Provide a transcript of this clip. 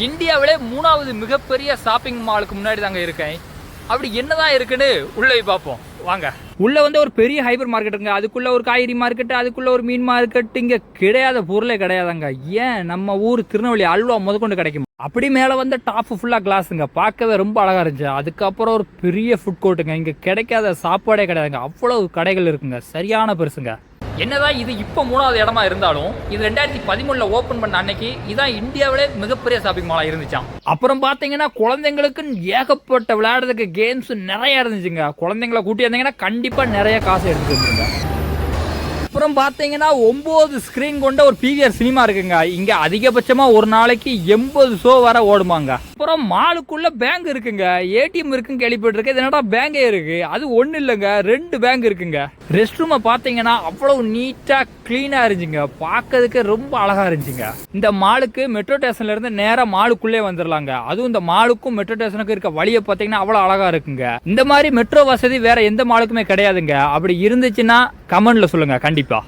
இந்தியாவிலே 3வது மிகப்பெரிய ஷாப்பிங் மாலுக்கு முன்னாடி தாங்க இருக்கேன். அப்படி என்னதான் இருக்குன்னு உள்ளே பார்ப்போம் வாங்க. உள்ள வந்து ஒரு பெரிய ஹைப்பர் மார்க்கெட்டுங்க, அதுக்குள்ள ஒரு காய்கறி மார்க்கெட், அதுக்குள்ள ஒரு மீன் மார்க்கெட். இங்க கிடையாத பொருளே கிடையாதாங்க. ஏன் நம்ம ஊர் திருநெல்வேலி அல்வா முதற்கொண்டு கிடைக்கும். அப்படி மேலே வந்து டாப் ஃபுல்லாக கிளாஸுங்க, பார்க்கவே ரொம்ப அழகா இருந்துச்சு. அதுக்கப்புறம் ஒரு பெரிய ஃபுட் கோர்ட்டுங்க, இங்கே கிடைக்காத சாப்பாடே கிடையாதுங்க, அவ்வளவு கடைகள் இருக்குங்க, சரியான பெருசுங்க. என்னதான் இது இப்போ 3வது இடமா இருந்தாலும் இது 2013 ஓப்பன் பண்ண அன்னைக்கு இதான் இந்தியாவிலே மிகப்பெரிய ஷாப்பிங் மாலா இருந்துச்சாம். அப்புறம் பார்த்தீங்கன்னா குழந்தைங்களுக்கு ஏகப்பட்ட விளையாடுறதுக்கு கேம்ஸ் நிறைய இருந்துச்சுங்க. குழந்தைங்களை கூட்டி வந்தீங்கன்னா கண்டிப்பாக நிறைய காசு எடுத்துட்டு வந்துருங்க. அப்புறம் பார்த்தீங்கன்னா 9 ஸ்க்ரீன் கொண்ட ஒரு பிவிஆர் சினிமா இருக்குங்க. இங்கே அதிகபட்சமாக ஒரு நாளைக்கு 80 ஷோ வர ஓடுமாங்க. அப்புறம் மாலுக்குள்ள பேங்க் இருக்குங்க, ஏடிஎம் இருக்குன்னு கேள்விப்பட்டிருக்கேன். இது என்னடா பேங்கே இருக்கு? அது ஒன்றும் இல்லைங்க, 2 பேங்க் இருக்குங்க. ரெஸ்ட் ரூமை பார்த்தீங்கன்னா அவ்வளவு நீட்டாக க்ளீனாக இருந்துச்சுங்க, பார்க்கறதுக்கு ரொம்ப அழகாக இருந்துச்சுங்க. இந்த மாலுக்கு மெட்ரோ ஸ்டேஷன்ல இருந்து நேராக மாலுக்குள்ளே வந்துடலாங்க. அதுவும் இந்த மாலுக்கும் மெட்ரோ ஸ்டேஷனுக்கு இருக்க வழியை பார்த்தீங்கன்னா அவ்வளோ அழகாக இருக்குங்க. இந்த மாதிரி மெட்ரோ வசதி வேற எந்த மாலுக்குமே கிடையாதுங்க. அப்படி இருந்துச்சுன்னா கமெண்ட்ல சொல்லுங்க கண்டிப்பா.